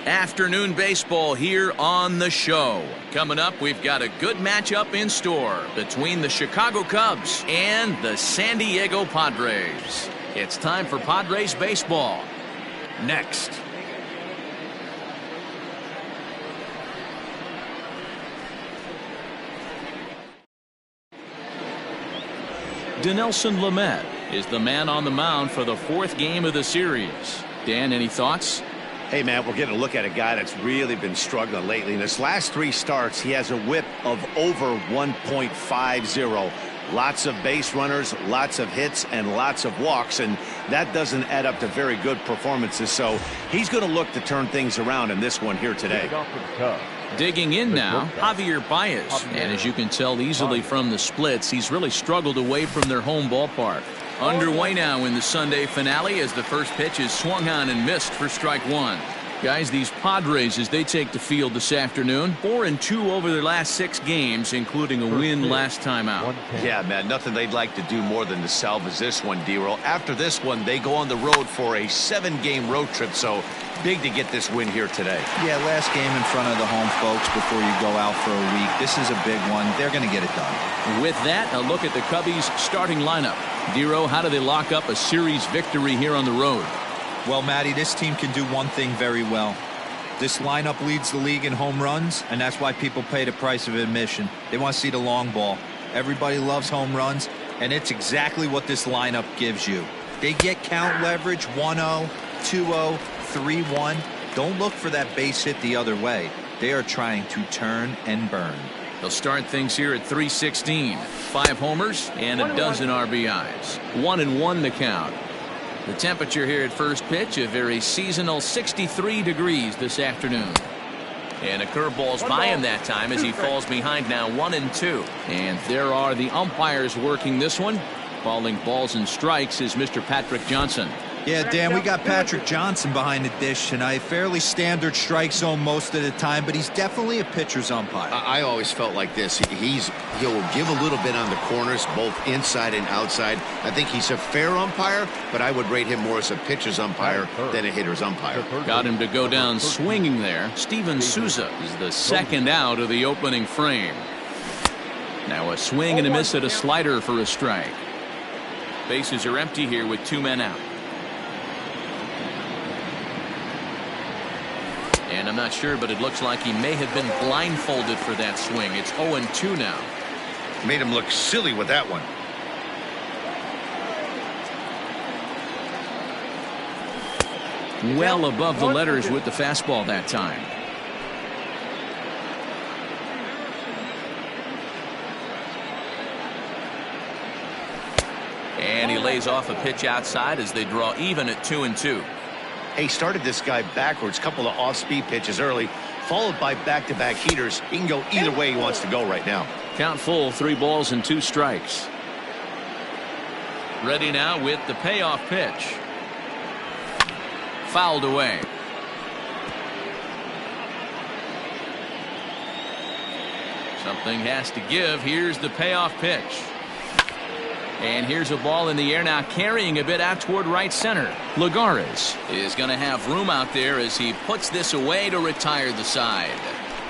Afternoon baseball here on the show. Coming up, we've got a good matchup in store between the Chicago Cubs and the San Diego Padres. It's time for Padres baseball. Next. Dinelson Lamet is the man on the mound for the fourth game of the series. Dan, any thoughts? Hey, man, we're getting a look at a guy that's really been struggling lately. In his last 3 starts, he has a whip of over 1.50. Lots of base runners, lots of hits, and lots of walks, and that doesn't add up to very good performances. So he's going to look to turn things around in this one here today. Digging in now, Javier Baez. And as you can tell easily from the splits, he's really struggled away from their home ballpark. Underway now in the Sunday finale as the first pitch is swung on and missed for strike 1. Guys, these Padres, as they take the field this afternoon, 4-2 over their last 6 games, including a win last time out. Yeah, man, nothing they'd like to do more than to salvage this one, D-Roll. After this one, they go on the road for a 7-game road trip, so big to get this win here today. Yeah, last game in front of the home folks before you go out for a week. This is a big one. They're going to get it done. With that, a look at the Cubbies' starting lineup. Dero, how do they lock up a series victory here on the road? Well, Matty, this team can do one thing very well. This lineup leads the league in home runs, and that's why people pay the price of admission. They want to see the long ball. Everybody loves home runs, and it's exactly what this lineup gives you. They get count leverage 1-0, 2-0, 3-1. Don't look for that base hit the other way. They are trying to turn and burn. They'll start things here at 316. 5 homers and a dozen RBIs. 1-1 the count. The temperature here at first pitch, a very seasonal 63 degrees this afternoon. And a curveball's by him that time as he falls behind now 1-2. And there are the umpires working this one. Calling balls and strikes is Mr. Patrick Johnson. Yeah, Dan, we got Patrick Johnson behind the dish tonight. Fairly standard strike zone most of the time, but he's definitely a pitcher's umpire. I always felt like this. He'll give a little bit on the corners, both inside and outside. I think he's a fair umpire, but I would rate him more as a pitcher's umpire than a hitter's umpire. Got him to go down swinging there. Steven Souza is the second out of the opening frame. Now a swing and a miss at a slider for a strike. Bases are empty here with 2 men out. And I'm not sure, but it looks like he may have been blindfolded for that swing. It's 0-2 now. Made him look silly with that one. Well above the letters with the fastball that time. And he lays off a pitch outside as they draw even at 2-2. He started this guy backwards, couple of off-speed pitches early, followed by back-to-back heaters. He can go either way he wants to go right now. Count full, 3 balls and 2 strikes. Ready now with the payoff pitch. Fouled away. Something has to give. Here's the payoff pitch. And here's a ball in the air now, carrying a bit out toward right center. Lagares is going to have room out there as he puts this away to retire the side.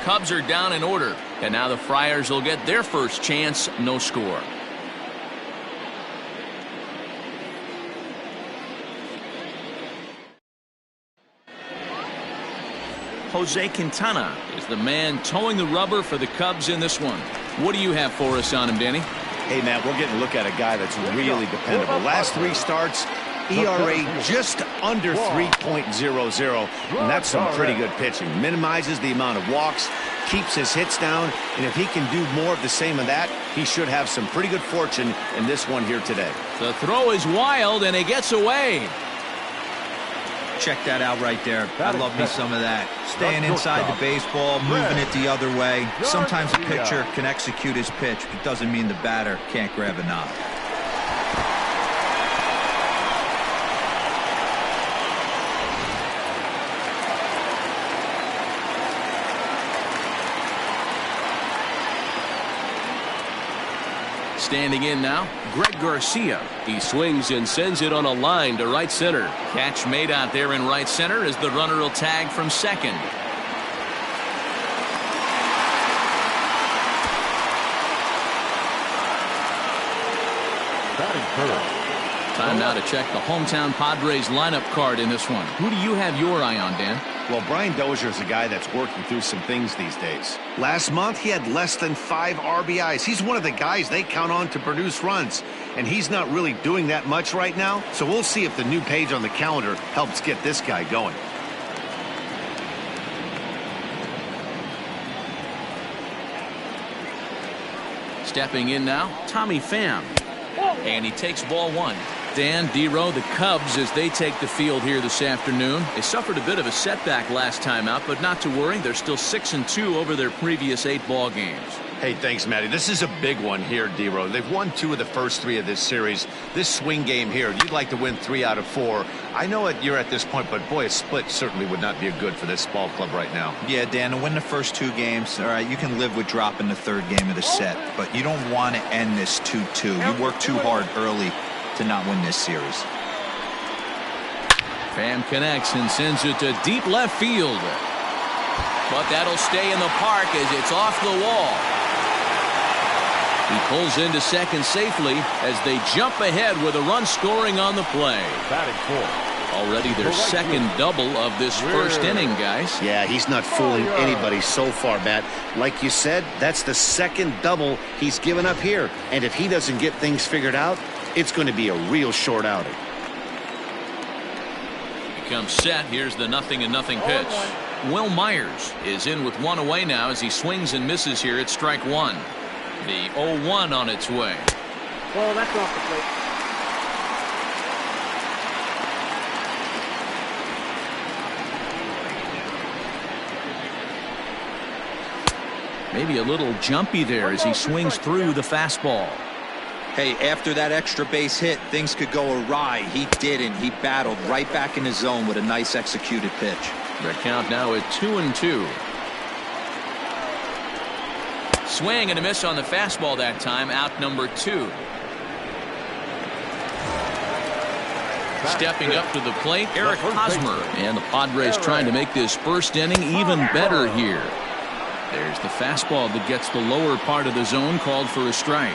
Cubs are down in order, and now the Friars will get their first chance. No score. Jose Quintana is the man towing the rubber for the Cubs in this one. What do you have for us on him, Danny? Hey, man, we're getting a look at a guy that's really dependable. Last 3 starts, ERA just under 3.00, and that's some pretty good pitching. Minimizes the amount of walks, keeps his hits down, and if he can do more of the same of that, he should have some pretty good fortune in this one here today. The throw is wild, and he gets away. Check that out right there. I love me some of that. Staying inside the baseball, moving it the other way. Sometimes a pitcher can execute his pitch, but it doesn't mean the batter can't grab a knob. Standing in now, Greg Garcia. He swings and sends it on a line to right center. Catch made out there in right center as the runner will tag from second. Time now to check the hometown Padres lineup card in this one. Who do you have your eye on, Dan? Well, Brian Dozier is a guy that's working through some things these days. Last month, he had less than 5 RBIs. He's one of the guys they count on to produce runs, and he's not really doing that much right now. So we'll see if the new page on the calendar helps get this guy going. Stepping in now, Tommy Pham. And he takes ball 1. Dan, D-Row, the Cubs, as they take the field here this afternoon. They suffered a bit of a setback last time out, but not to worry. They're still 6-2 over their previous 8 ball games. Hey, thanks, Matty. This is a big one here, D-Row. They've won 2 of the first 3 of this series. This swing game here, you'd like to win 3 out of 4. I know you're at this point, but boy, a split certainly would not be good for this ball club right now. Yeah, Dan, to win the first 2 games, all right, you can live with dropping the 3rd game of the set, but you don't want to end this 2-2. You work too hard early to not win this series. Pham connects and sends it to deep left field. But that'll stay in the park as it's off the wall. He pulls into second safely as they jump ahead with a run scoring on the play. Already their second double of this first inning, guys. Yeah, he's not fooling anybody so far, Matt. Like you said, that's the second double he's given up here. And if he doesn't get things figured out, it's going to be a real short outing. Becomes set. Here's the 0-0 pitch. Will Myers is in with 1 away now as he swings and misses here at strike 1. The 0-1 on its way. Well, that's off the plate. Maybe a little jumpy there as he swings through the fastball. Hey, after that extra base hit, things could go awry. He didn't. He battled right back in his zone with a nice executed pitch. The count now at 2-2. Swing and a miss on the fastball that time. Out number 2. Stepping up to the plate, Eric Hosmer. And the Padres trying to make this first inning even better here. There's the fastball that gets the lower part of the zone, called for a strike.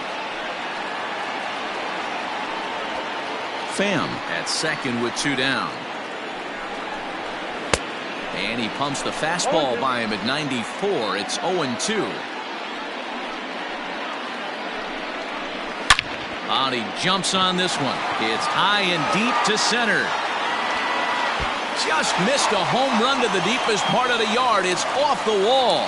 Pham at second with 2 down. And he pumps the fastball by him at 94. It's 0-2. And he jumps on this one. It's high and deep to center. Just missed a home run to the deepest part of the yard. It's off the wall.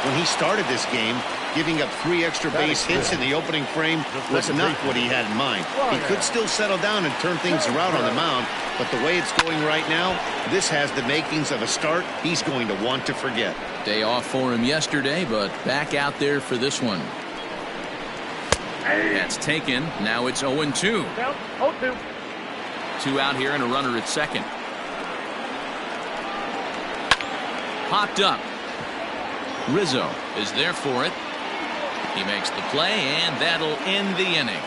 When he started this game, giving up 3 extra base hits in the opening frame was not what he had in mind. He could still settle down and turn things around on the mound, but the way it's going right now, this has the makings of a start he's going to want to forget. Day off for him yesterday, but back out there for this one. That's taken. Now it's 0-2. 2 out here and a runner at second. Popped up. Rizzo is there for it. He makes the play, and that'll end the inning.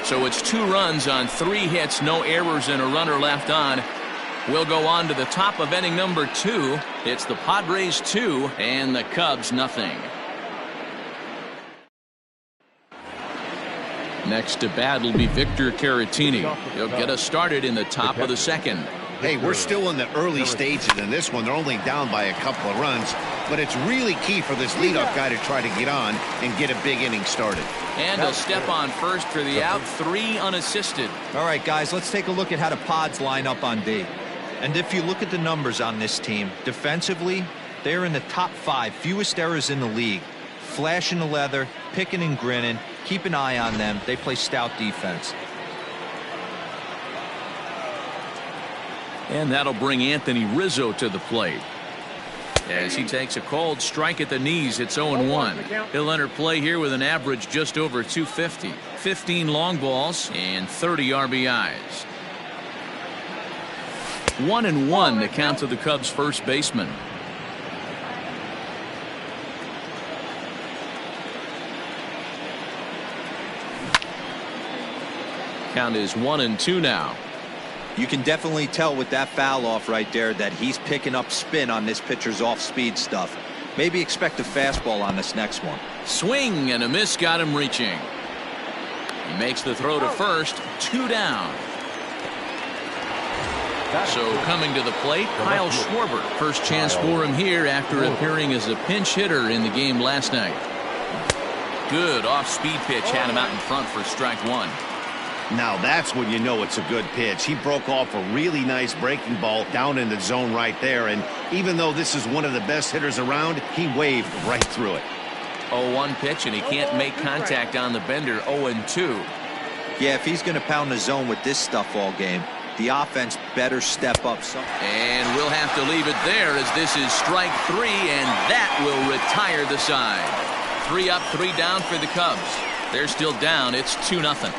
So it's 2 runs on 3 hits, no errors, and a runner left on. We'll go on to the top of inning number 2. It's the Padres 2 and the Cubs nothing. Next to bat will be Victor Caratini. He'll get us started in the top of the second. Hey, we're still in the early stages in this one. They're only down by a couple of runs, but it's really key for this leadoff guy to try to get on and get a big inning started. And he'll step on first for the out, 3 unassisted. All right, guys, let's take a look at how the Pods line up on D. And if you look at the numbers on this team, defensively, they're in the top 5, fewest errors in the league. Flashing the leather, picking and grinning. Keep an eye on them. They play stout defense. And that'll bring Anthony Rizzo to the plate. As he takes a cold strike at the knees, it's 0-1. He'll enter play here with an average just over 250. 15 long balls and 30 RBIs. 1-1 the count to the Cubs first baseman. Count is 1-2 now. You can definitely tell with that foul off right there that he's picking up spin on this pitcher's off-speed stuff. Maybe expect a fastball on this next one. Swing and a miss got him reaching. He makes the throw to first. 2 down. So coming to the plate, Kyle Schwarber. First chance for him here after appearing as a pinch hitter in the game last night. Good off-speed pitch had him out in front for strike 1. Now that's when you know it's a good pitch. He broke off a really nice breaking ball down in the zone right there, and even though this is one of the best hitters around, he waved right through it. 0-1 pitch, and he can't make contact on the bender. 0-2. Yeah, if he's going to pound the zone with this stuff all game, the offense better step up some. And we'll have to leave it there as this is strike 3, and that will retire the side. 3 up, 3 down for the Cubs. They're still down. It's 2-0.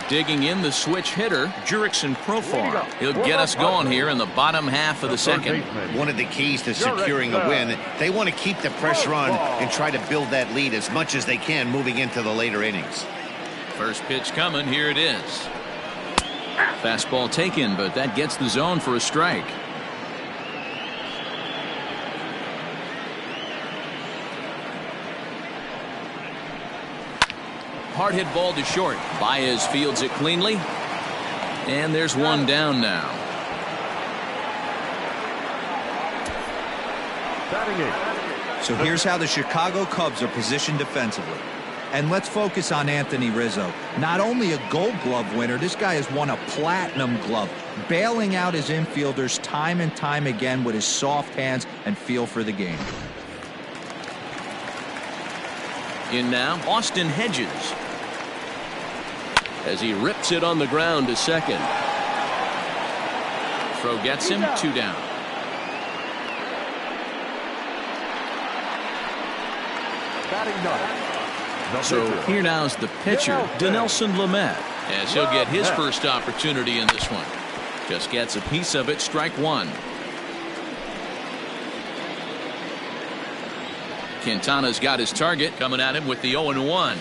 Digging in the switch hitter, Jurickson Profar. He'll get us going here in the bottom half of the second. One of the keys to securing a win, they want to keep the pressure on and try to build that lead as much as they can moving into the later innings. First pitch coming. Here it is. Fastball taken, but that gets the zone for a strike. Hard hit ball to short. Baez fields it cleanly. And there's 1 down now. So here's how the Chicago Cubs are positioned defensively. And let's focus on Anthony Rizzo. Not only a Gold Glove winner, this guy has won a Platinum Glove, bailing out his infielders time and time again with his soft hands and feel for the game. In now, Austin Hedges. As he rips it on the ground to second. Throw gets him. 2 down. So here now's the pitcher, Dinelson Lamet, as he'll get his first opportunity in this one. Just gets a piece of it. Strike 1. Quintana's got his target, coming at him with the 0-1.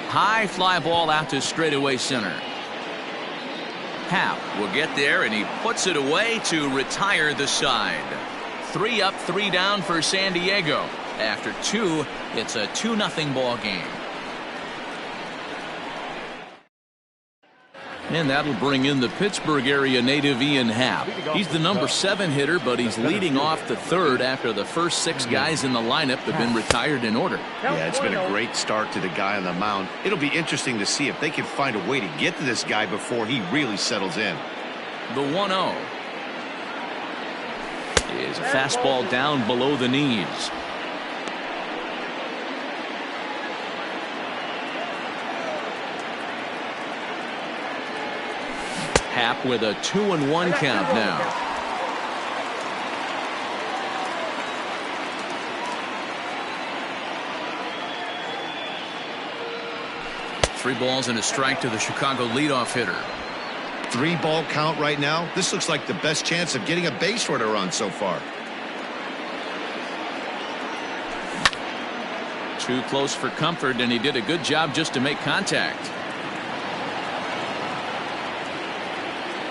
High fly ball out to straightaway center. Happ will get there, and he puts it away to retire the side. 3 up, 3 down for San Diego. After 2, it's a 2-0 ball game. And that'll bring in the Pittsburgh area native Ian Happ. He's the number 7 hitter, but he's leading off the third after the first 6 guys in the lineup have been retired in order. Yeah, it's been a great start to the guy on the mound. It'll be interesting to see if they can find a way to get to this guy before he really settles in. The 1-0 is a fastball down below the knees. Happ with a 2-1 count now. Three balls and a strike to the Chicago leadoff hitter. 3-ball count right now. This looks like the best chance of getting a base runner on so far. Too close for comfort, and he did a good job just to make contact.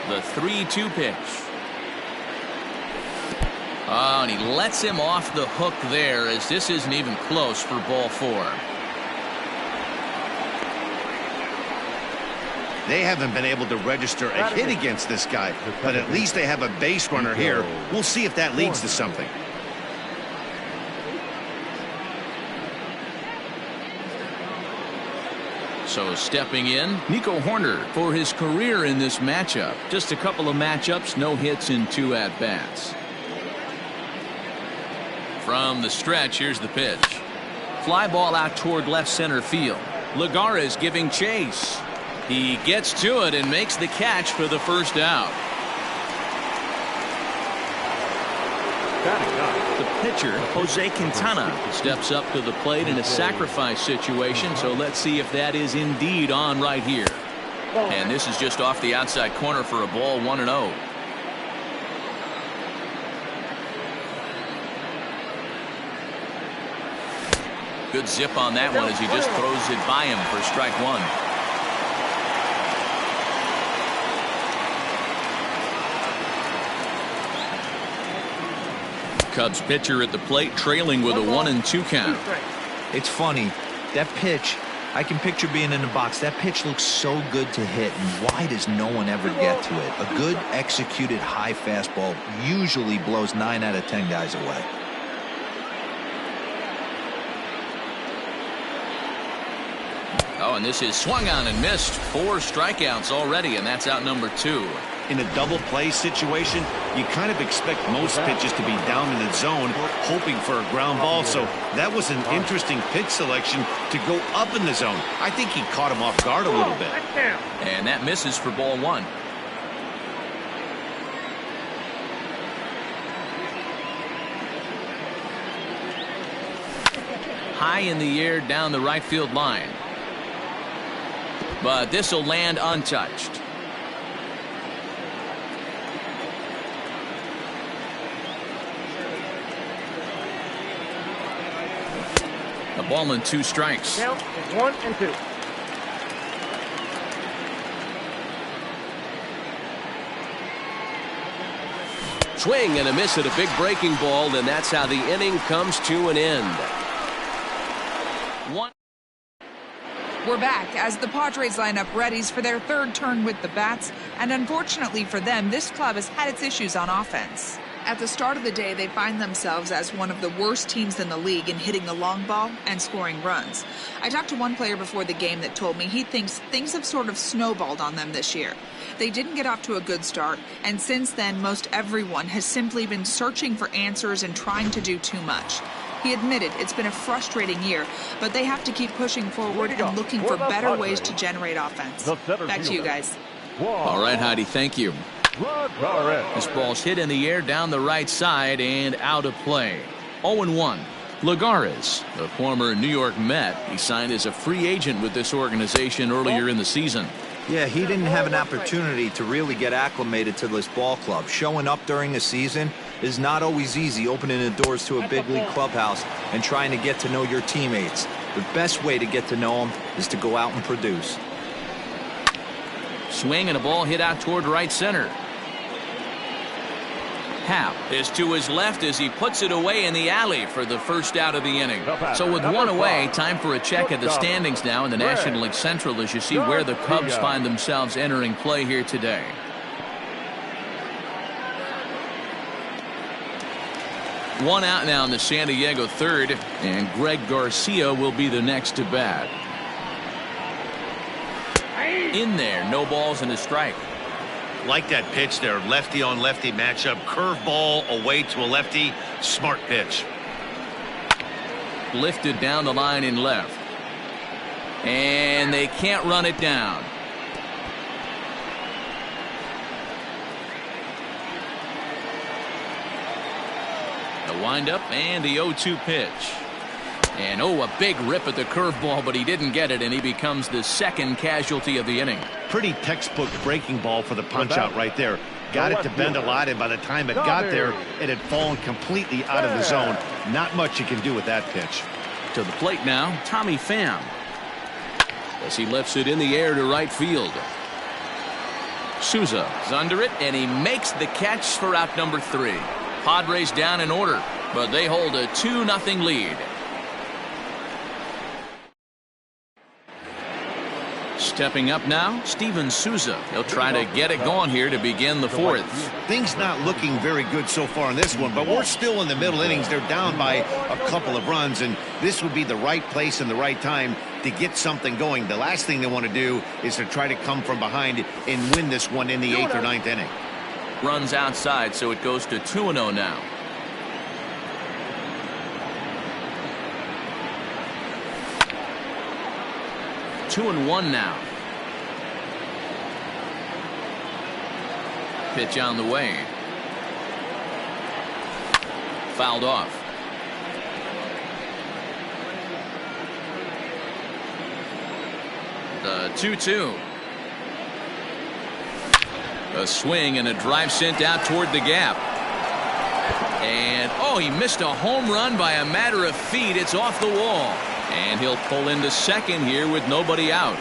The 3-2 pitch. Oh, and he lets him off the hook there, as this isn't even close for ball 4. They haven't been able to register a hit against this guy, but at least they have a base runner here. We'll see if that leads to something. So stepping in, Nico Horner for his career in this matchup. Just a couple of matchups, no hits in 2 at-bats. From the stretch, here's the pitch. Fly ball out toward left center field. Lagares giving chase. He gets to it and makes the catch for the first out. Batting 9. The pitcher, Jose Quintana, steps up to the plate in a sacrifice situation, so let's see if that is indeed on right here. And this is just off the outside corner for a ball, 1-0. Good zip on that one as he just throws it by him for strike one. Cubs pitcher at the plate trailing with a 1-2 count. It's funny, that pitch, I can picture being in the box. That pitch looks so good to hit, and why does no one ever get to it? A good executed high fastball usually blows 9 out of 10 guys away. Oh, and this is swung on and missed. 4 strikeouts already, and that's out number 2. In a double play situation, you kind of expect most pitches to be down in the zone, hoping for a ground ball. So that was an interesting pitch selection to go up in the zone. I think he caught him off guard a little bit. And that misses for ball 1. High in the air down the right field line. But this will land untouched. A ball and 2 strikes. Count is 1-2. Swing and a miss at a big breaking ball, and that's how the inning comes to an end. We're back as the Padres line up readies for their 3rd turn with the bats, and unfortunately for them, this club has had its issues on offense. At the start of the day, they find themselves as one of the worst teams in the league in hitting the long ball and scoring runs. I talked to one player before the game that told me he thinks things have sort of snowballed on them this year. They didn't get off to a good start, and since then, most everyone has simply been searching for answers and trying to do too much. He admitted it's been a frustrating year, but they have to keep pushing forward and looking for better ways to generate offense. Back to you guys. All right, Heidi, thank you. This ball's hit in the air down the right side and out of play. 0-1. Lagares, the former New York Met, he signed as a free agent with this organization earlier in the season. Yeah, he didn't have an opportunity to really get acclimated to this ball club. Showing up during the season is not always easy, opening the doors to a big league clubhouse and trying to get to know your teammates. The best way to get to know them is to go out and produce. Swing and a ball hit out toward right center. Happ is to his left as he puts it away in the alley for the first out of the inning. So with 1 away, time for a check at the standings now in the National League Central as you see where the Cubs find themselves entering play here today. One out now in the San Diego 3rd, and Greg Garcia will be the next to bat. In there, no balls and a strike. Like that pitch there, lefty on lefty matchup, curveball away to a lefty, smart pitch. Lifted down the line in left, and they can't run it down. The windup and the 0-2 pitch. And a big rip at the curveball, but he didn't get it, and he becomes the 2nd casualty of the inning. Pretty textbook breaking ball for the punch out right there. Got it to bend a lot, and by the time it got there, it had fallen completely out of the zone. Not much you can do with that pitch. To the plate now, Tommy Pham, as he lifts it in the air to right field. Souza is under it, and he makes the catch for out number 3. Padres down in order, but they hold a 2-0 lead. Stepping up now, Steven Souza. He'll try to get it going here to begin the 4th. Things not looking very good so far in this one, but we're still in the middle innings. They're down by a couple of runs, and this would be the right place and the right time to get something going. The last thing they want to do is to try to come from behind and win this one in the 8th or 9th inning. Runs outside, so it goes to 2-0 now. Two and one now. Pitch on the way. Fouled off. The 2-2. A swing and a drive sent out toward the gap. And oh, he missed a home run by a matter of feet. It's off the wall. And he'll pull into second here with nobody out.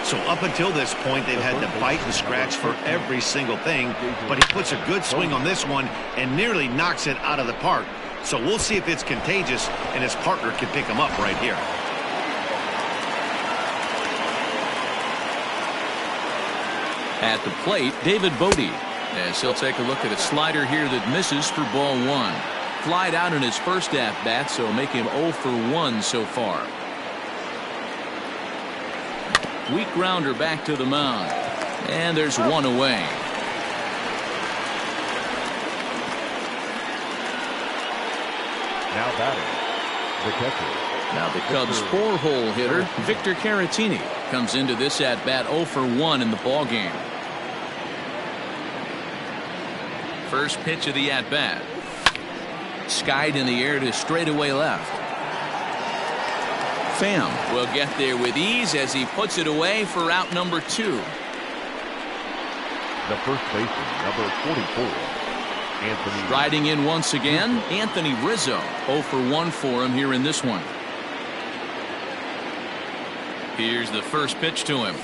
So up until this point, they've had to bite and scratch for every single thing, but he puts a good swing on this one and nearly knocks it out of the park. So we'll see if it's contagious and his partner can pick him up right here. At the plate, David Bodie, as he'll take a look at a slider here that misses for ball one. Flied out in his first at-bat, so make him 0 for 1 so far. Weak grounder back to the mound. And there's one away. Now batting, the catcher. Now the Cubs' 4-hole hitter, Victor Caratini, comes into this at-bat 0 for 1 in the ballgame. First pitch of the at-bat. Skied in the air to straightaway left. Pham will get there with ease as he puts it away for out number 2. The first baseman, number 44, Anthony. Riding in once again, Anthony Rizzo. 0 for 1 for him here in this one. Here's the first pitch to him.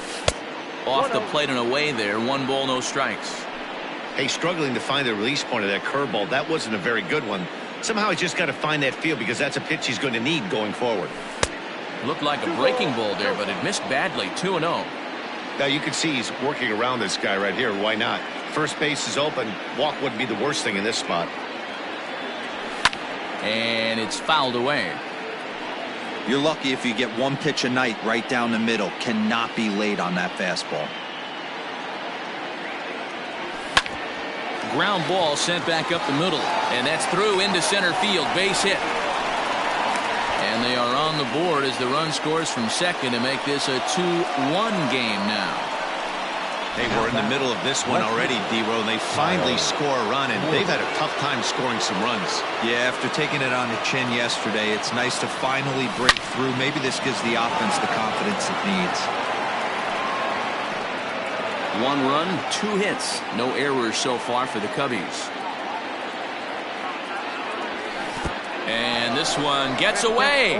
Off the plate and away there. 1 ball, no strikes. Hey, struggling to find the release point of that curveball. That wasn't a very good one. Somehow he's just got to find that feel because that's a pitch he's going to need going forward. Looked like a breaking ball there, but it missed badly. 2-0. Now you can see he's working around this guy right here. Why not? First base is open. Walk wouldn't be the worst thing in this spot. And it's fouled away. You're lucky if you get one pitch a night right down the middle. Cannot be late on that fastball. Ground ball sent back up the middle, and that's through into center field. Base hit. And they are on the board as the run scores from second to make this a 2-1 game now. Hey, we're in the middle of this one already, D-Row, and they finally score a run, and they've had a tough time scoring some runs. Yeah, after taking it on the chin yesterday, it's nice to finally break through. Maybe this gives the offense the confidence it needs. 1 run, 2 hits. No errors so far for the Cubbies. And this one gets away.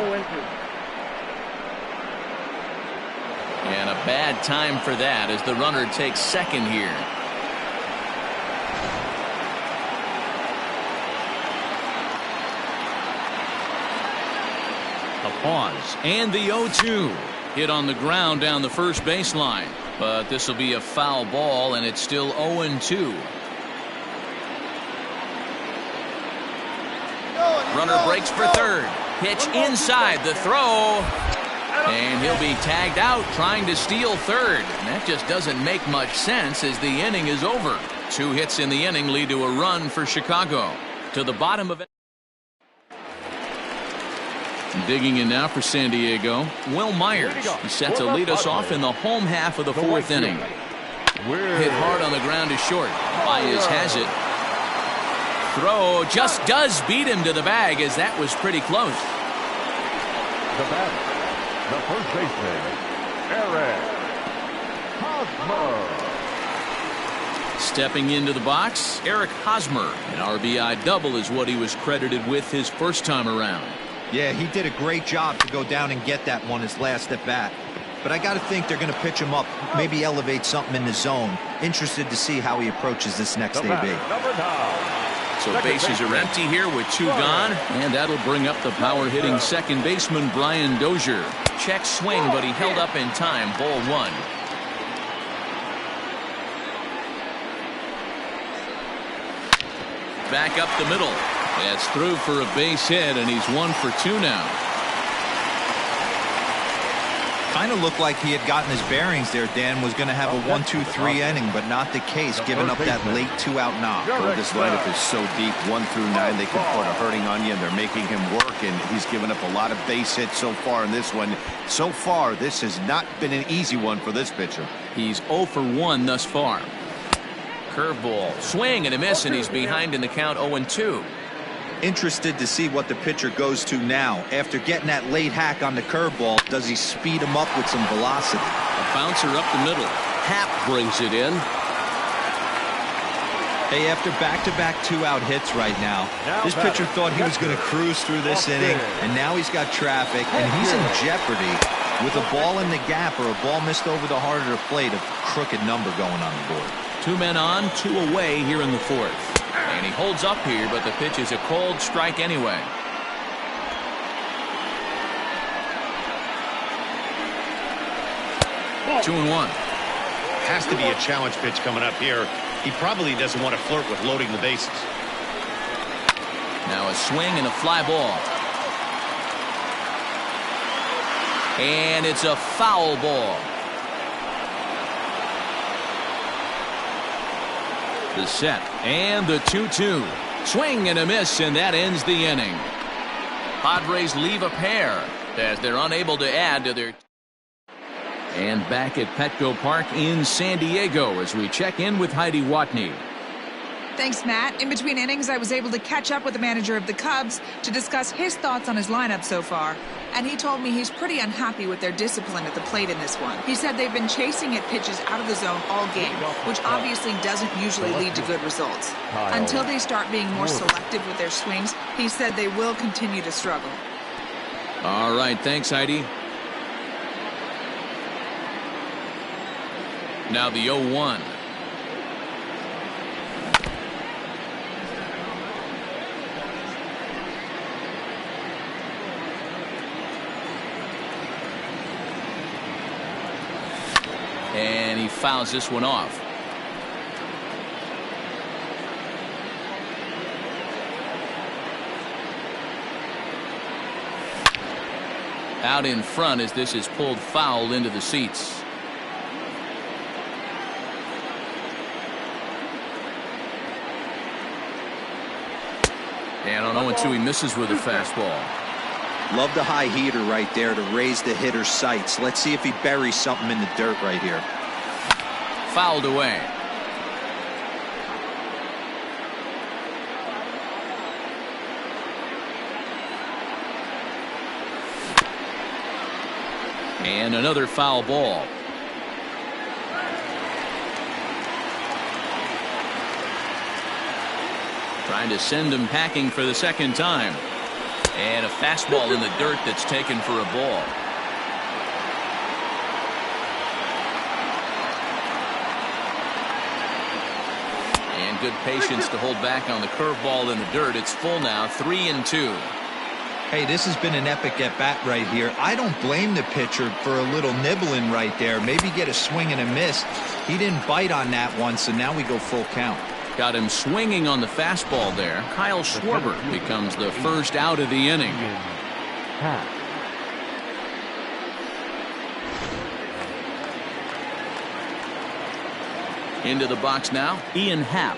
And a bad time for that as the runner takes second here. A pause. And the 0-2. Hit on the ground down the first baseline. But this will be a foul ball, and it's still 0-2. Runner breaks for third. Pitch inside the throw. And he'll be tagged out trying to steal third. And that just doesn't make much sense as the inning is over. 2 hits in the inning lead to a run for Chicago. To the bottom of it. Digging in now for San Diego, Will Myers. He's set to lead us off in the home half of the 4th inning. Hit hard on the ground to short. Baez has it. Throw just does beat him to the bag as that was pretty close. The batter, the first baseman, Eric Hosmer. Stepping into the box, Eric Hosmer. An RBI double is what he was credited with his first time around. Yeah, he did a great job to go down and get that one his last at bat. But I got to think they're going to pitch him up, maybe elevate something in the zone. Interested to see how he approaches this next AB. So bases are empty here with 2 gone, and that'll bring up the power-hitting second baseman Brian Dozier. Check swing, but he held up in time. Ball 1. Back up the middle. That's through for a base hit, and he's 1 for 2 now. Kind of looked like he had gotten his bearings there. Dan was going to have a 1-2-3 inning, but not the case, giving up that late 2-out knock. Well, this lineup is so deep, 1 through 9, they can put a hurting on you, and they're making him work, and he's given up a lot of base hits so far in this one. So far, this has not been an easy one for this pitcher. He's 0 for 1 thus far. Curveball, swing and a miss, and he's behind in the count 0-2. Interested to see what the pitcher goes to now. After getting that late hack on the curveball, does he speed him up with some velocity? A bouncer up the middle. Happ brings it in. Hey, after back-to-back two-out hits right now, this pitcher thought he was going to cruise through this inning, and now he's got traffic, and he's in jeopardy with a ball in the gap or a ball missed over the heart of the plate, a crooked number going on the board. 2 men on, 2 away here in the 4th. And he holds up here, but the pitch is a cold strike anyway. Two and 1. Has to be a challenge pitch coming up here. He probably doesn't want to flirt with loading the bases. Now a swing and a fly ball. And it's a foul ball. The set and the 2-2. Swing and a miss, and that ends the inning. Padres leave a pair as they're unable to add to their. And back at Petco Park in San Diego as we check in with Heidi Watney. Thanks, Matt. In between innings, I was able to catch up with the manager of the Cubs to discuss his thoughts on his lineup so far. And he told me he's pretty unhappy with their discipline at the plate in this one. He said they've been chasing at pitches out of the zone all game, which obviously doesn't usually lead to good results. Until they start being more selective with their swings, he said they will continue to struggle. All right, thanks, Heidi. Now the 0-1. And he fouls this one off. Out in front as this is pulled foul into the seats. And on 0-2 he misses with a fastball. Love the high heater right there to raise the hitter's sights. Let's see if he buries something in the dirt right here. Fouled away. And another foul ball. Trying to send him packing for the second time. And a fastball in the dirt that's taken for a ball. And good patience to hold back on the curveball in the dirt. It's full now, 3-2. Hey, this has been an epic at-bat right here. I don't blame the pitcher for a little nibbling right there. Maybe get a swing and a miss. He didn't bite on that one, so now we go full count. Got him swinging on the fastball there. Kyle Schwarber becomes the first out of the inning. Into the box now, Ian Happ.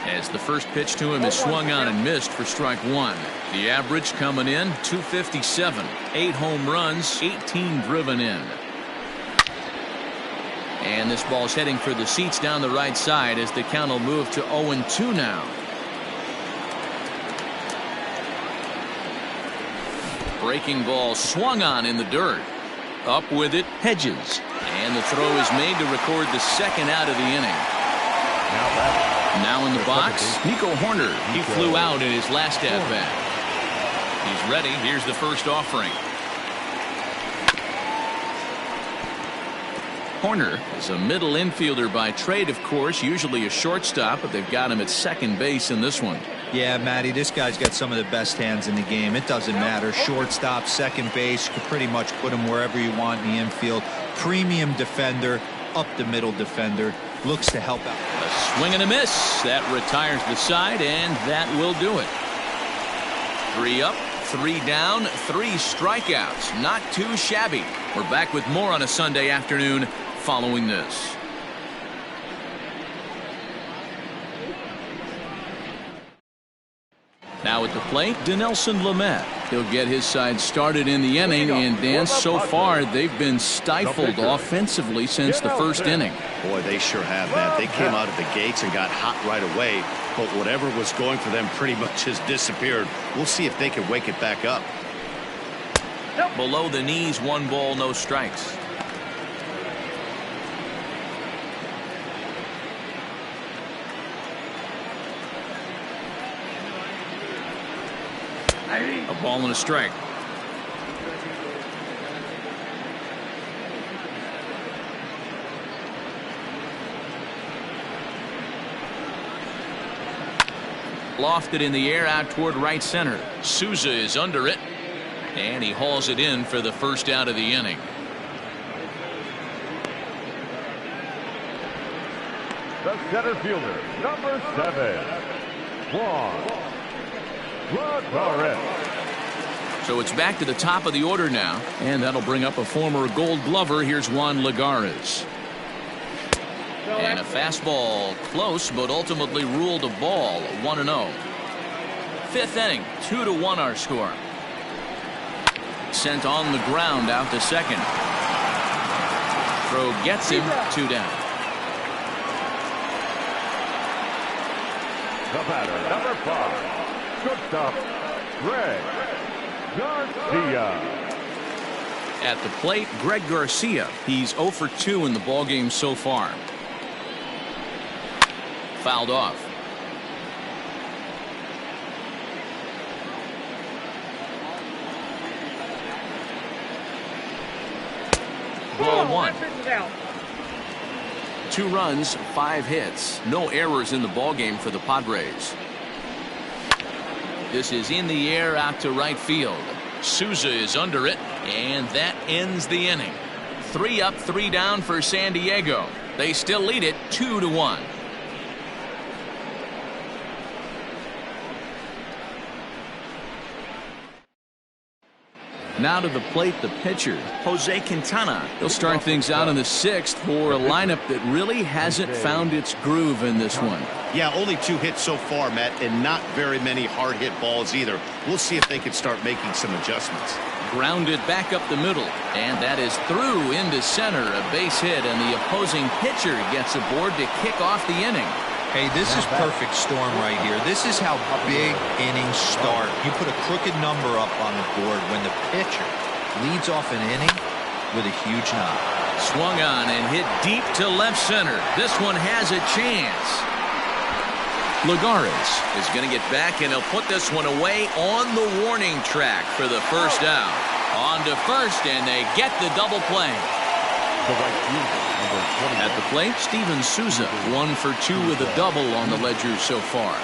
As the first pitch to him is swung on and missed for strike 1. The average coming in, 257. 8 home runs, 18 driven in. And this ball's heading for the seats down the right side as the count will move to 0-2 now. Breaking ball swung on in the dirt. Up with it, Hedges. And the throw is made to record the second out of the inning. Now in the box, Nico Horner. He flew out in his last at-bat. He's ready. Here's the first offering. Horner is a middle infielder by trade, of course, usually a shortstop, but they've got him at second base in this one. Yeah, Matty, this guy's got some of the best hands in the game. It doesn't matter. Shortstop, second base, you can pretty much put him wherever you want in the infield. Premium defender, up the middle defender, looks to help out. A swing and a miss. That retires the side, and that will do it. 3 up, 3 down, 3 strikeouts. Not too shabby. We're back with more on a Sunday afternoon following this. Now at the plate, Dinelson Lamet. He'll get his side started in the inning, and Dan, so far they've been stifled offensively since the first inning. Boy, they sure have, Matt. They came out of the gates and got hot right away. but whatever was going for them pretty much has disappeared. We'll see if they can wake it back up. Below the knees, 1 ball, no strikes. A ball and a strike. Lofted in the air out toward right center. Souza is under it, and he hauls it in for the first out of the inning. The center fielder, number 7, Juan Lagares. So it's back to the top of the order now, and that'll bring up a former Gold Glover. Here's Juan Lagares. And a fastball close, but ultimately ruled a ball. 1-0. 5th inning, 2-1 our score. Sent on the ground out to second. Throw gets him, 2 down. The batter, number 5, shortstop, Greg Garcia. At the plate, Greg Garcia. He's 0 for 2 in the ballgame so far. Fouled off. Ball 1. 2 runs, 5 hits, no errors in the ballgame for the Padres. This is in the air out to right field. Souza is under it, and that ends the inning. 3 up, 3 down for San Diego. They still lead it 2-1. Now to the plate, the pitcher, Jose Quintana. He'll start things out in the 6th for a lineup that really hasn't found its groove in this one. Yeah, only 2 hits so far, Matt, and not very many hard hit balls either. We'll see if they can start making some adjustments. Grounded back up the middle, and that is through into center, a base hit, and the opposing pitcher gets aboard to kick off the inning. Hey, this is perfect storm right here. This is how big innings start. You put a crooked number up on the board when the pitcher leads off an inning with a huge knock. Swung on and hit deep to left center. This one has a chance. Lagares is going to get back, and he'll put this one away on the warning track for the first out. On to first, and they get the double play. The right fielder, number 20. At the plate, Steven Souza, 1 for 2 with a double on the ledger so far.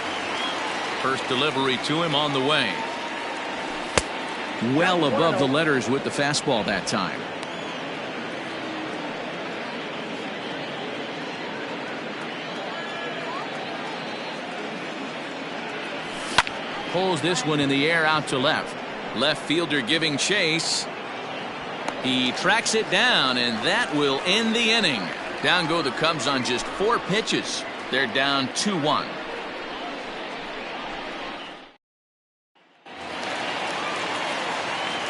First delivery to him on the way. Well above the letters with the fastball that time. Pulls this one in the air out to left. Left fielder giving chase. He tracks it down, and that will end the inning. Down go the Cubs on just 4 pitches. They're down 2-1.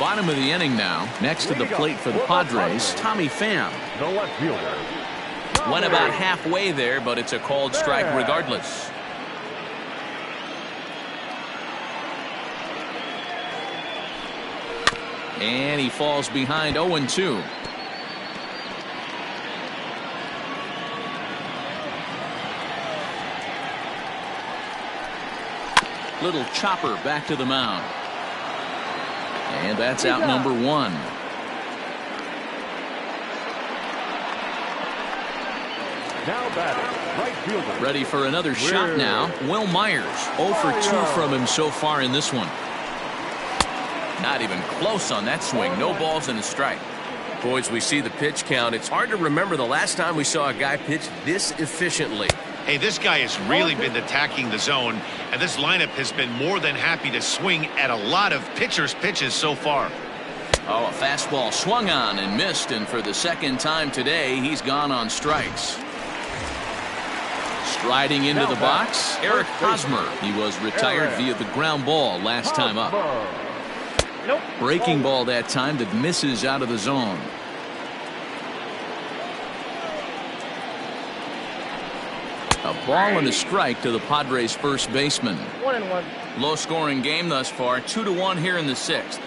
Bottom of the inning now. Next to the plate for the Padres, Tommy Pham. The left fielder. Went about halfway there, but it's a called strike regardless. And he falls behind 0-2. Little chopper back to the mound. And that's out number 1. Now batting, right fielder. Ready for another shot now. Will Myers, 0 for 2 from him so far in this one. Not even close on that swing. No balls and a strike. Boys, we see the pitch count. It's hard to remember the last time we saw a guy pitch this efficiently. Hey, this guy has really been attacking the zone, and this lineup has been more than happy to swing at a lot of pitchers' pitches so far. Oh, a fastball swung on and missed, and for the second time today, he's gone on strikes. Striding into the box, Eric Hosmer. He was retired via the ground ball last time up. Nope. Breaking ball that time that misses out of the zone. A ball and a strike to the Padres first baseman. 1-1. Low scoring game thus far, 2-1 here in the 6th.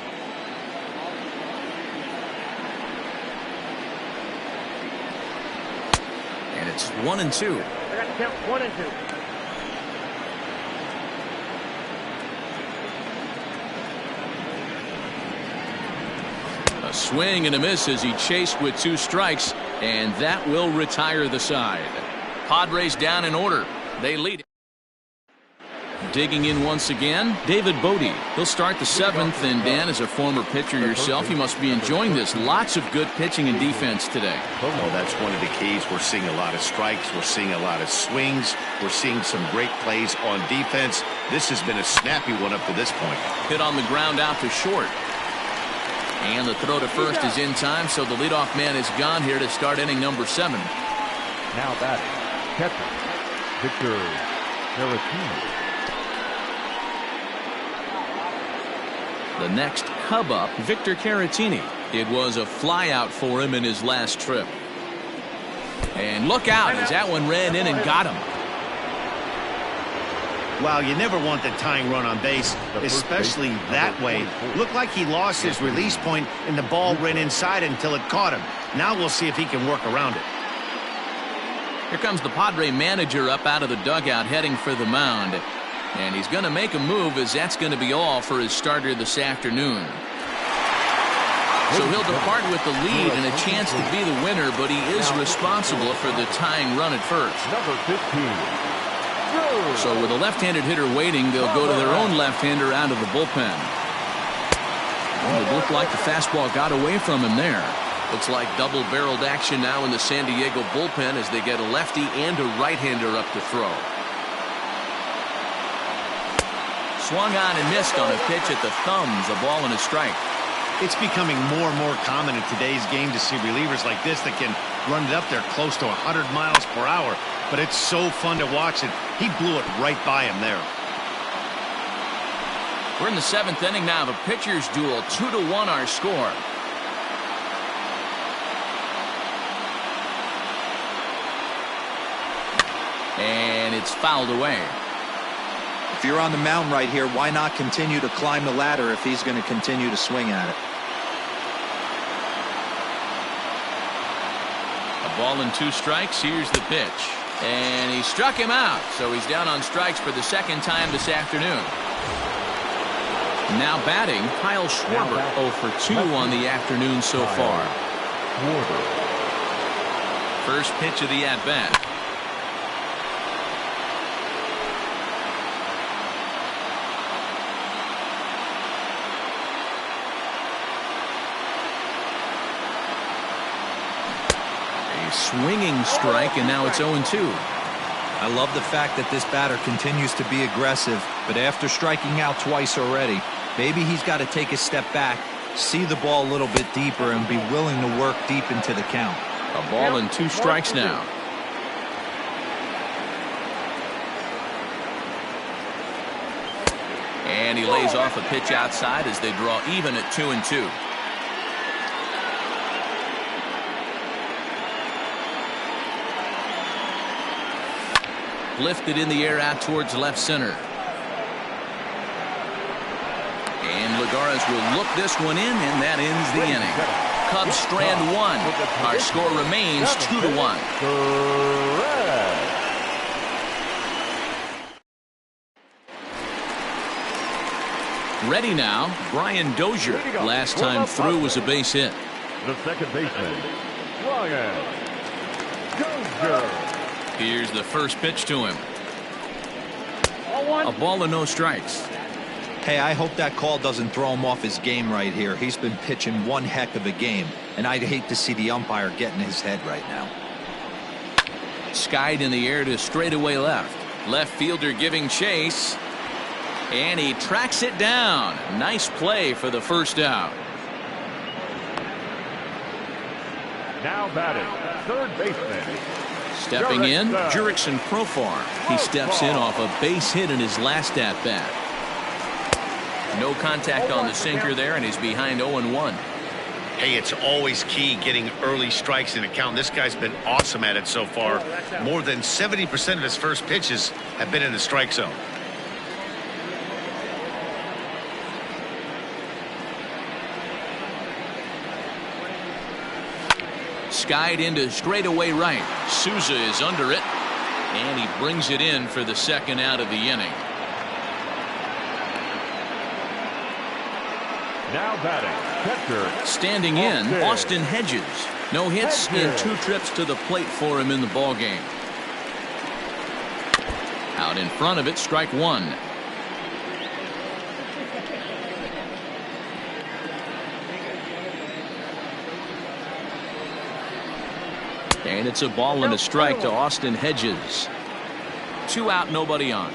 And it's 1-2. I got to count 1-2. A swing and a miss as he chased with 2 strikes, and that will retire the side. Padres down in order. They lead it. Digging in once again, David Bodie. He'll start the 7th, and Dan, as a former pitcher yourself, you must be enjoying this. Lots of good pitching and defense today. Oh, that's one of the keys. We're seeing a lot of strikes. We're seeing a lot of swings. We're seeing some great plays on defense. This has been a snappy one up to this point. Hit on the ground out to short. And the throw to first is in time, so the leadoff man is gone here to start inning number 7. Now batting, catcher, Victor Caratini. The next Cub up, Victor Caratini. It was a flyout for him in his last trip. And look out as that one ran in and got him. Wow, you never want the tying run on base, especially that way. Looked like he lost his release point and the ball ran inside until it caught him. Now we'll see if he can work around it. Here comes the Padre manager up out of the dugout heading for the mound. And he's going to make a move, as that's going to be all for his starter this afternoon. So he'll depart with the lead and a chance to be the winner, but he is responsible for the tying run at first. Number 15. So with a left-handed hitter waiting, they'll go to their own left-hander out of the bullpen. Well, it looked like the fastball got away from him there. Looks like double-barreled action now in the San Diego bullpen as they get a lefty and a right-hander up to throw. Swung on and missed on a pitch at the thumbs, a ball and a strike. It's becoming more and more common in today's game to see relievers like this that can run it up there close to 100 miles per hour. But it's so fun to watch it. He blew it right by him there. We're in the 7th inning now. The pitchers duel, 2-1 our score. And it's fouled away. If you're on the mound right here, why not continue to climb the ladder if he's going to continue to swing at it? A ball and 2 strikes. Here's the pitch. And he struck him out. So he's down on strikes for the 2nd time this afternoon. Now batting, Kyle Schwarber, 0 for 2 on the afternoon so far. First pitch of the at-bat. Swinging strike, and now it's 0-2. I love the fact that this batter continues to be aggressive, but after striking out twice already, maybe he's got to take a step back, see the ball a little bit deeper, and be willing to work deep into the count. A ball and 2 strikes now. And he lays off a pitch outside as they draw even at 2-2. Lifted in the air out towards left center. And Lagares will look this one in, and that ends the inning. Cubs strand 1. Our score remains 2-1. Ready now, Brian Dozier. Last time through was a base hit. The second baseman, Brian Dozier. Here's the first pitch to him. A ball and no strikes. Hey, I hope that call doesn't throw him off his game right here. He's been pitching one heck of a game, and I'd hate to see the umpire get in his head right now. Skied in the air to straightaway left. Left fielder giving chase. And he tracks it down. Nice play for the first out. Now batting, third baseman. Stepping in, Jurickson Profar. He steps in off a base hit in his last at-bat. No contact on the sinker there, and he's behind 0-1. Hey, it's always key getting early strikes in a count. This guy's been awesome at it so far. More than 70% of his first pitches have been in the strike zone. Skied into straightaway right. Souza is under it, and he brings it in for the second out of the inning. Now batting, catcher. Standing in, Austin Hedges. No hits in 2 trips to the plate for him in the ballgame. Out in front of it, strike 1. And it's a ball and a strike to Austin Hedges. 2 out, nobody on.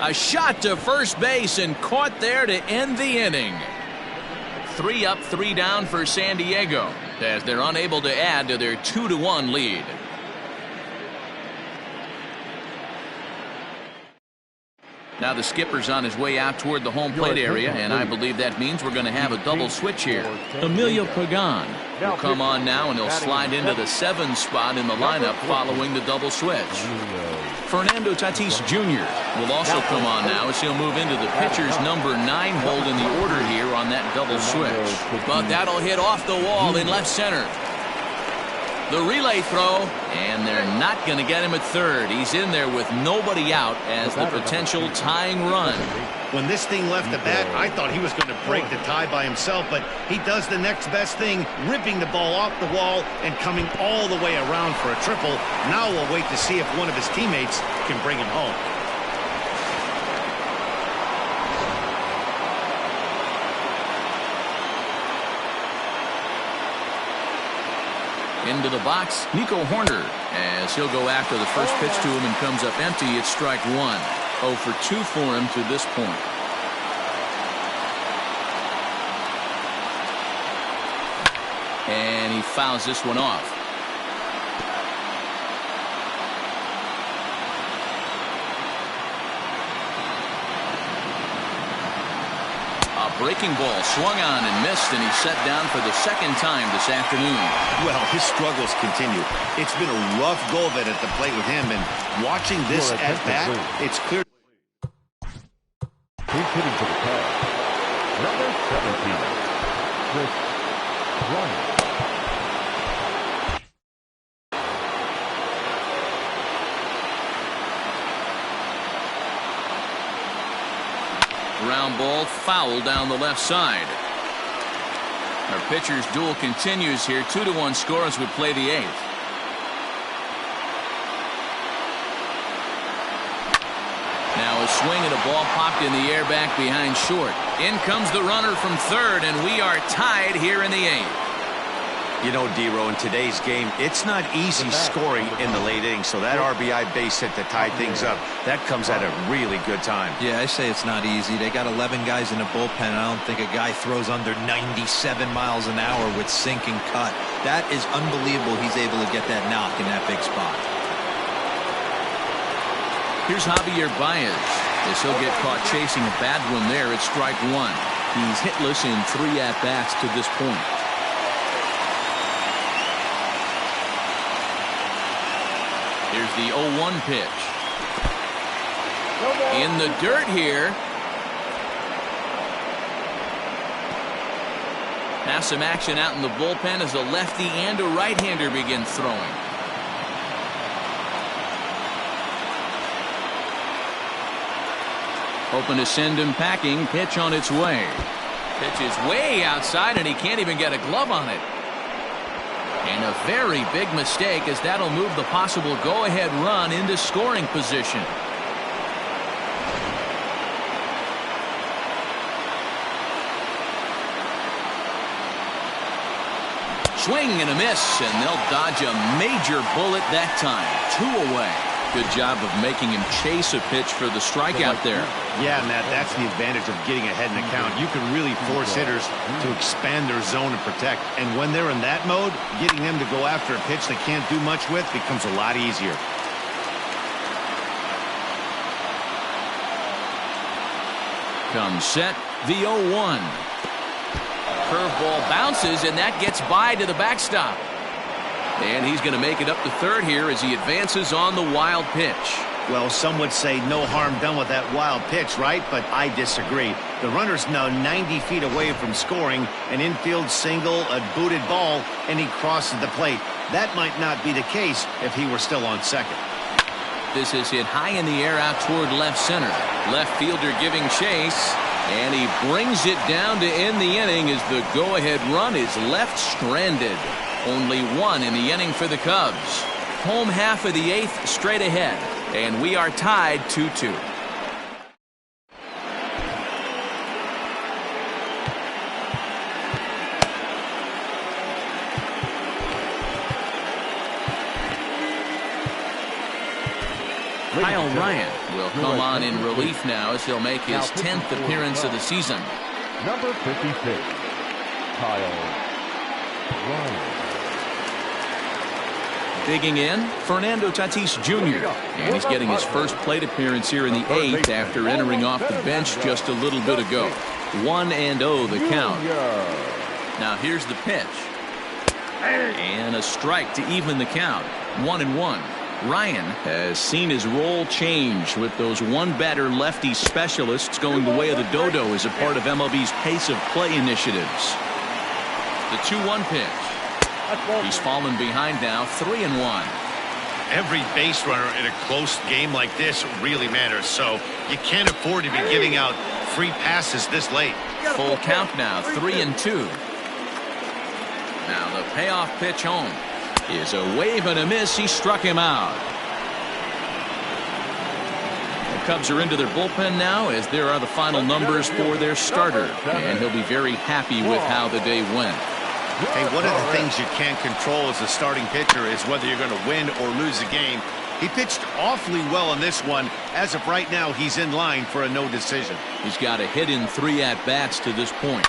A shot to first base and caught there to end the inning. 3 up, 3 down for San Diego as they're unable to add to their 2-1 lead. Now the skipper's on his way out toward the home plate area, and I believe that means we're going to have a double switch here. Emilio Pagan will come on now, and he'll slide into the 7 spot in the lineup following the double switch. Fernando Tatis Jr. will also come on now as he'll move into the pitcher's number 9 hold in the order here on that double switch. But that'll hit off the wall in left center. The relay throw, and they're not going to get him at third. He's in there with nobody out as the potential tying run. When this thing left the bat, I thought he was going to break the tie by himself, but he does the next best thing, ripping the ball off the wall and coming all the way around for a triple. Now we'll wait to see if one of his teammates can bring him home. Into the box, Nico Horner, as he'll go after the first pitch to him and comes up empty. It's strike 1. 0 for 2 for him to this point. And he fouls this one off. Breaking ball swung on and missed, and he's set down for the second time this afternoon. Well, his struggles continue. It's been a rough go of it at the plate with him, and watching this at bat, it's clear. He's hitting to the Cubs. Number 17, Chris Bryant. Ground ball foul down the left side. Our pitcher's duel continues here. 2-1 score as we play the 8th. Now a swing and a ball popped in the air back behind short. In comes the runner from third, and we are tied here in the 8th. You know, D-Row, in today's game, it's not easy scoring in the late innings, so that RBI base hit to tie things up, that comes at a really good time. Yeah, I say it's not easy. They got 11 guys in the bullpen. I don't think a guy throws under 97 miles an hour with sink and cut. That is unbelievable he's able to get that knock in that big spot. Here's Javier Baez as he'll get caught chasing a bad one there at strike 1. He's hitless in 3 at-bats to this point. Here's the 0-1 pitch. In the dirt here. Now some action out in the bullpen as a lefty and a right-hander begin throwing. Hoping to send him packing. Pitch on its way. Pitch is way outside, and he can't even get a glove on it. And a very big mistake, as that'll move the possible go-ahead run into scoring position. Swing and a miss, and they'll dodge a major bullet that time. 2 away. Good job of making him chase a pitch for the strikeout there. Yeah, Matt, that's the advantage of getting ahead in the count. You can really force hitters to expand their zone and protect. And when they're in that mode, getting them to go after a pitch they can't do much with becomes a lot easier. comes set, the 0-1. Curveball bounces, and that gets by to the backstop. And he's going to make it up to third here as he advances on the wild pitch. Well, some would say no harm done with that wild pitch, right? But I disagree. The runner's now 90 feet away from scoring, an infield single, a booted ball, and he crosses the plate. That might not be the case if he were still on second. This is hit high in the air out toward left center. Left fielder giving chase, and he brings it down to end the inning as the go-ahead run is left stranded. Only one in the inning for the Cubs. Home half of the 8th straight ahead, and we are tied 2-2. Kyle Ryan will come on in relief now as he'll make his 10th appearance of the season. Number 56, Kyle Ryan. Digging in, Fernando Tatis Jr. And he's getting his first plate appearance here in the 8th after entering off the bench just a little bit ago. 1-0 the count. Now here's the pitch. And a strike to even the count. 1-1. Ryan has seen his role change with those one-batter lefty specialists going the way of the dodo as a part of MLB's pace of play initiatives. The 2-1 pitch. He's fallen behind now, 3-1. Every base runner in a close game like this really matters, so you can't afford to be giving out free passes this late. Full count now, 3-2. Now the payoff pitch home is a wave and a miss. He struck him out. The Cubs are into their bullpen now as there are the final numbers for their starter, and he'll be very happy with how the day went. Hey, one of the things you can't control as a starting pitcher is whether you're going to win or lose a game. He pitched awfully well in this one. As of right now, he's in line for a no decision. He's got a hit in 3 at-bats to this point.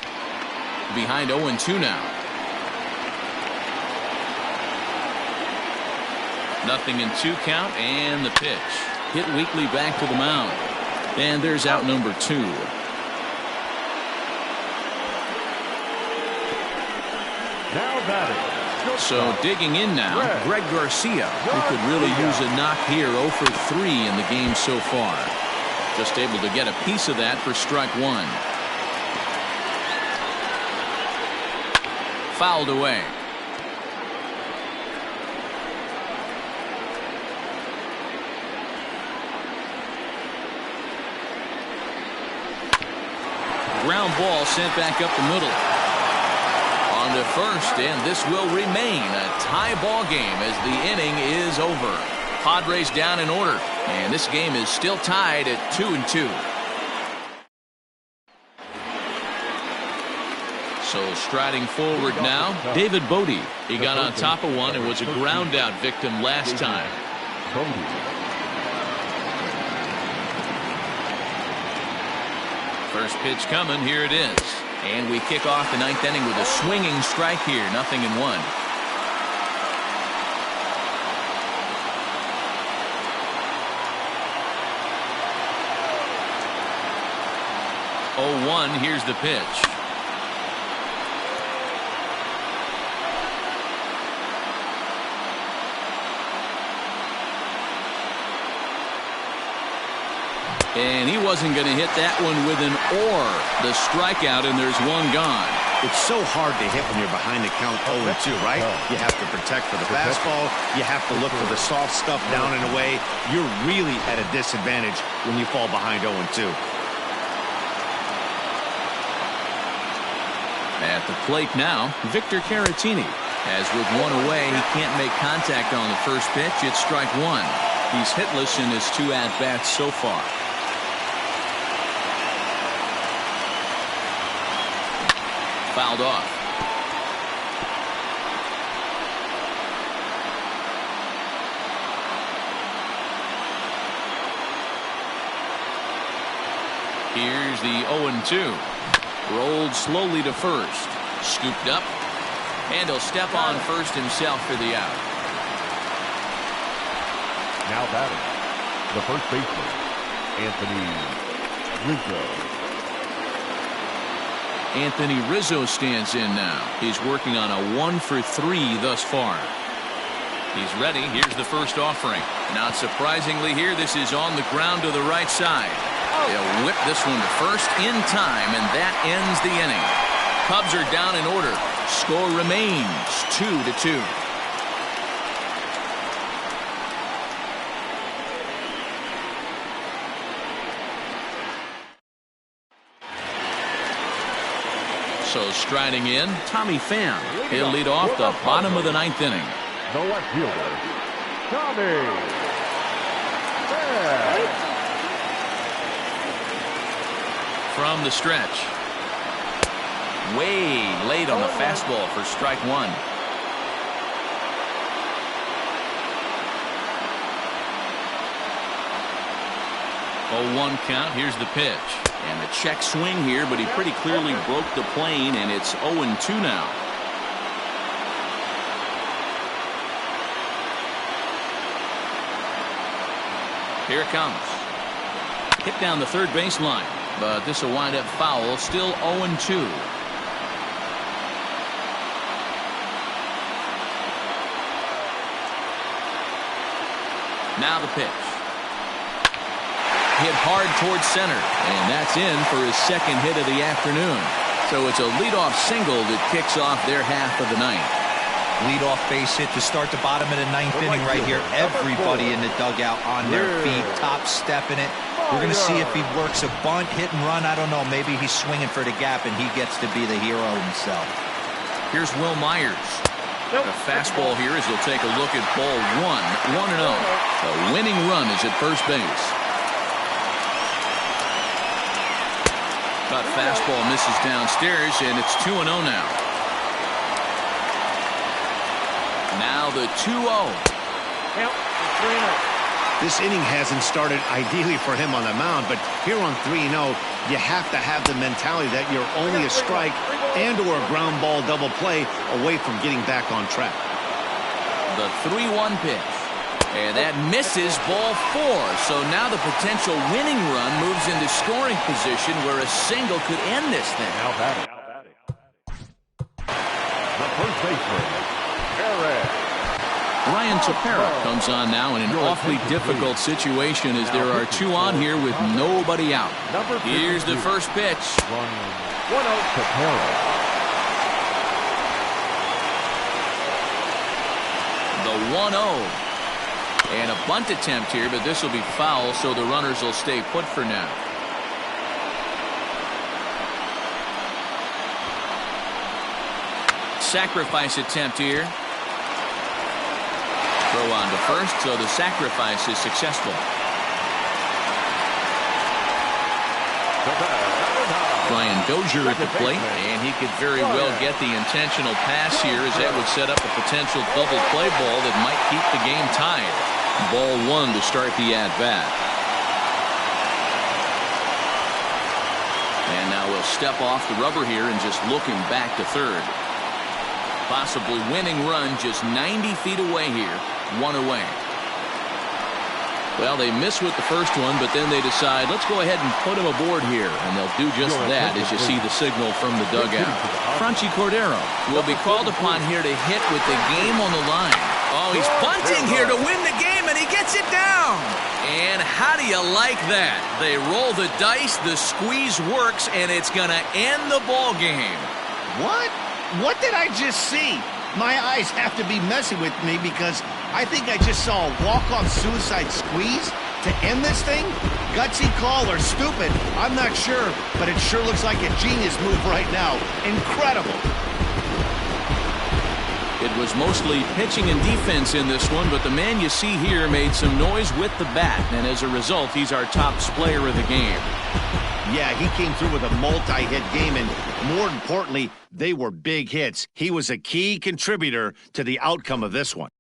Behind 0-2 now. Nothing in 2 count, and the pitch. Hit weakly back to the mound. And there's out number 2. So digging in now, Greg Garcia, who could really use a knock here. 0 for 3 in the game so far. Just able to get a piece of that for strike 1. Fouled away. Ground ball sent back up the middle. On to first, and this will remain a tie ball game as the inning is over. Padres down in order, and this game is still tied at 2-2. So striding forward now, David Bodie. He got on top of one and was a ground out victim last time. First pitch coming, here it is. And we kick off the 9th inning with a swinging strike here, 0-1. Here's the pitch. And he wasn't going to hit that one with an or. The strikeout, and there's one gone. It's so hard to hit when you're behind the count 0-2, right? You have to protect for the fastball. You have to look for the soft stuff down and away. You're really at a disadvantage when you fall behind 0-2. At the plate now, Victor Caratini. As with one away, he can't make contact on the first pitch. It's strike 1. He's hitless in his 2 at-bats so far. Fouled off. Here's the 0-2. Rolled slowly to first. Scooped up. And he'll step on first himself for the out. Now batting, the first baseman, Anthony Rizzo. Anthony Rizzo stands in now. He's working on a 1 for 3 thus far. He's ready. Here's the first offering. Not surprisingly here, this is on the ground to the right side. They'll whip this one to first in time, and that ends the inning. Cubs are down in order. Score remains 2-2. So striding in, Tommy Pham. He'll lead off the bottom of the 9th inning. The left fielder, Tommy Pham. From the stretch. Way late on the fastball for strike 1. 0-1 count. Here's the pitch. And a check swing here, but he pretty clearly broke the plane, and it's 0-2 now. Here it comes. Hit down the third baseline, but this will wind up foul. Still 0-2. Now the pitch. Hit hard towards center, and that's in for his second hit of the afternoon. So it's a leadoff single that kicks off their half of the 9th. Leadoff base hit to start the bottom of the 9th inning right here. Everybody in the dugout on their feet, top stepping it. We're going to see if he works a bunt, hit and run. I don't know. Maybe he's swinging for the gap, and he gets to be the hero himself. Here's Will Myers. The fastball here as he'll take a look at ball 1, 1-0. The winning run is at first base. Cut fastball misses downstairs, and it's 2-0 now. Now the 2-0. This inning hasn't started ideally for him on the mound, but here on 3-0, you have to have the mentality that you're only a strike and or a ground ball double play away from getting back on track. The 3-1 pitch. And that misses ball 4. So now the potential winning run moves into scoring position where a single could end this thing. Now batting. The first baseman, Perez. Ryan Tepera comes on now in an awfully difficult situation as there are 2 on here with nobody out. Here's the first pitch. 1-0 Tepera. The 1-0. And a bunt attempt here, but this will be foul, so the runners will stay put for now. Sacrifice attempt here. Throw on to first, so the sacrifice is successful. Brian Dozier at the plate, and he could very well get the intentional pass here as that would set up a potential double play ball that might keep the game tied. Ball 1 to start the at-bat. And now we'll step off the rubber here and just look him back to third. Possibly winning run just 90 feet away here. 1 away. Well, they miss with the first one, but then they decide, let's go ahead and put him aboard here. And they'll do just that as you see the signal from the dugout. Franchy Cordero will be called upon here to hit with the game on the line. Oh, he's bunting here to win the game, and he gets it down. And how do you like that? They roll the dice, the squeeze works, and it's going to end the ball game. What? What did I just see? My eyes have to be messing with me because I think I just saw a walk-off suicide squeeze to end this thing. Gutsy call or stupid, I'm not sure, but it sure looks like a genius move right now. Incredible. It was mostly pitching and defense in this one, but the man you see here made some noise with the bat, and as a result, he's our top player of the game. Yeah, he came through with a multi-hit game, and more importantly, they were big hits. He was a key contributor to the outcome of this one.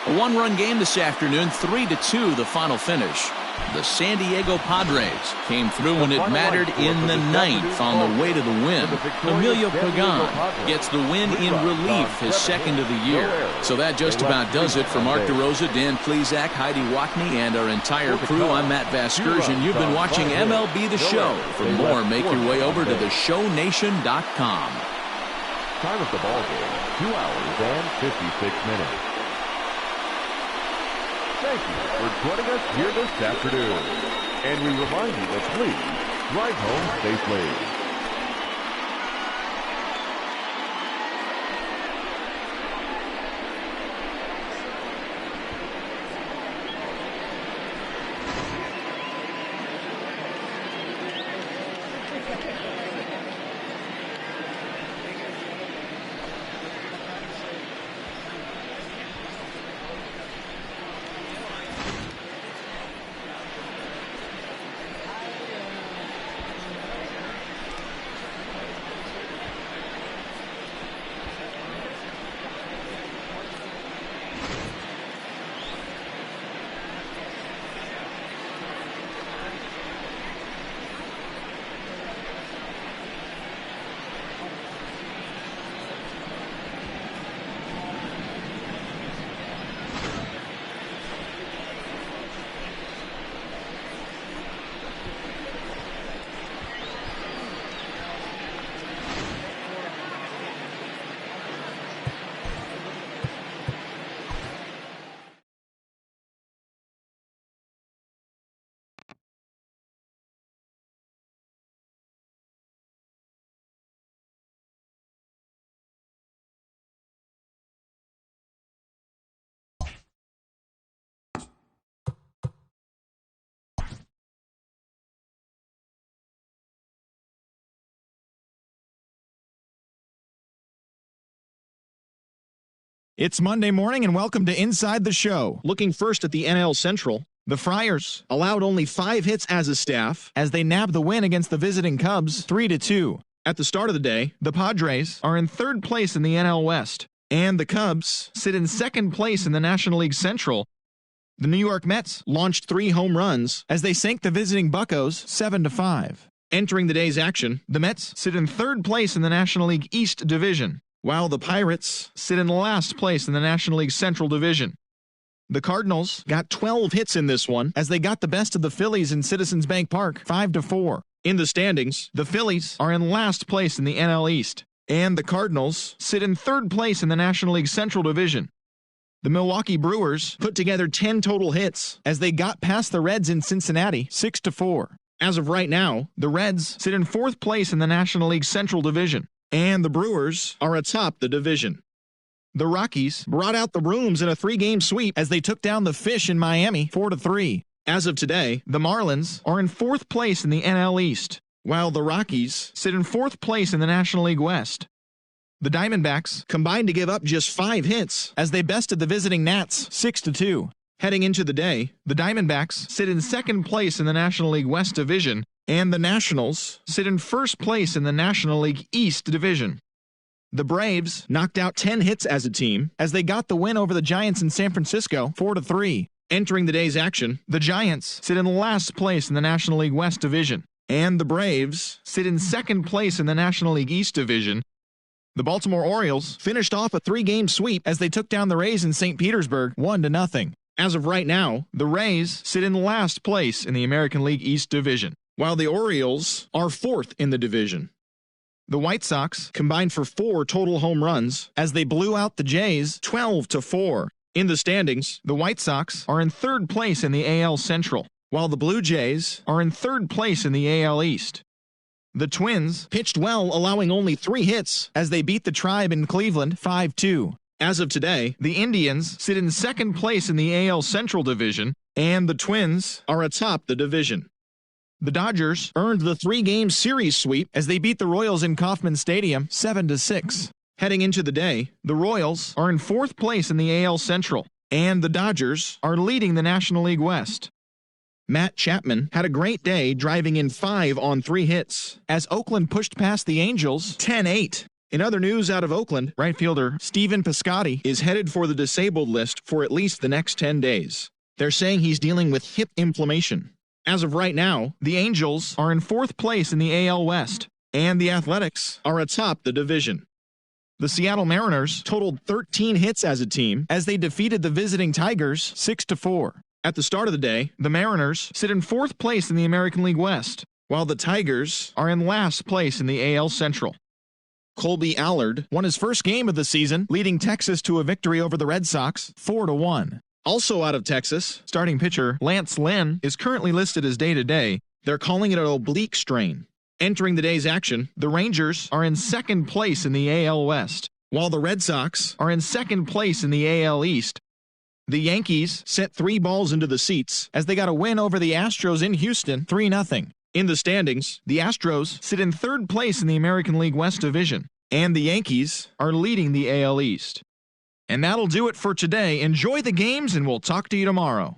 A 1-run game this afternoon, 3-2 the final finish. The San Diego Padres came through when it mattered in the ninth on the way to the win. Emilio Pagan gets the win in relief, his second of the year. So that just about does it for Mark DeRosa, Dan Plezak, Heidi Watney, and our entire crew. I'm Matt Vasgersian. You've been watching MLB The Show. For more, make your way over to theshownation.com. Time of the ball game, 2 hours and 56 minutes. Thank you for joining us here this afternoon. And we remind you to please drive home safely. It's Monday morning and welcome to Inside the Show. Looking first at the NL Central, the Friars allowed only 5 hits as a staff as they nabbed the win against the visiting Cubs 3-2. At the start of the day, the Padres are in 3rd place in the NL West, and the Cubs sit in 2nd place in the National League Central. The New York Mets launched 3 home runs as they sank the visiting Buccos 7-5. Entering the day's action, the Mets sit in 3rd place in the National League East Division, while the Pirates sit in last place in the National League Central Division. The Cardinals got 12 hits in this one as they got the best of the Phillies in Citizens Bank Park 5-4. In the standings, the Phillies are in last place in the NL East, and the Cardinals sit in 3rd place in the National League Central Division. The Milwaukee Brewers put together 10 total hits as they got past the Reds in Cincinnati 6-4. As of right now, the Reds sit in 4th place in the National League Central Division, and the Brewers are atop the division. The Rockies brought out the brooms in a 3-game sweep as they took down the Fish in Miami 4-3. As of today, the Marlins are in 4th place in the NL East, while the Rockies sit in 4th place in the National League West. The Diamondbacks combined to give up just 5 hits as they bested the visiting Nats 6-2. Heading into the day, the Diamondbacks sit in 2nd place in the National League West Division, and the Nationals sit in 1st place in the National League East Division. The Braves knocked out 10 hits as a team as they got the win over the Giants in San Francisco 4-3. Entering the day's action, the Giants sit in last place in the National League West Division, and the Braves sit in 2nd place in the National League East Division. The Baltimore Orioles finished off a 3-game sweep as they took down the Rays in St. Petersburg 1-0. As of right now, the Rays sit in last place in the American League East Division, while the Orioles are 4th in the division. The White Sox combined for 4 total home runs as they blew out the Jays 12-4. In the standings, the White Sox are in 3rd place in the AL Central, while the Blue Jays are in 3rd place in the AL East. The Twins pitched well, allowing only 3 hits as they beat the Tribe in Cleveland 5-2. As of today, the Indians sit in 2nd place in the AL Central Division, and the Twins are atop the division. The Dodgers earned the 3-game series sweep as they beat the Royals in Kauffman Stadium 7-6. Heading into the day, the Royals are in 4th place in the AL Central, and the Dodgers are leading the National League West. Matt Chapman had a great day driving in 5 on 3 hits as Oakland pushed past the Angels 10-8. In other news out of Oakland, right fielder Stephen Piscotty is headed for the disabled list for at least the next 10 days. They're saying he's dealing with hip inflammation. As of right now, the Angels are in 4th place in the AL West, and the Athletics are atop the division. The Seattle Mariners totaled 13 hits as a team as they defeated the visiting Tigers 6-4. At the start of the day, the Mariners sit in 4th place in the American League West, while the Tigers are in last place in the AL Central. Colby Allard won his first game of the season, leading Texas to a victory over the Red Sox 4-1. Also out of Texas, starting pitcher Lance Lynn is currently listed as day-to-day. They're calling it an oblique strain. Entering the day's action, the Rangers are in 2nd place in the AL West, while the Red Sox are in 2nd place in the AL East. The Yankees sent 3 balls into the seats as they got a win over the Astros in Houston 3-0. In the standings, the Astros sit in 3rd place in the American League West Division, and the Yankees are leading the AL East. And that'll do it for today. Enjoy the games, and we'll talk to you tomorrow.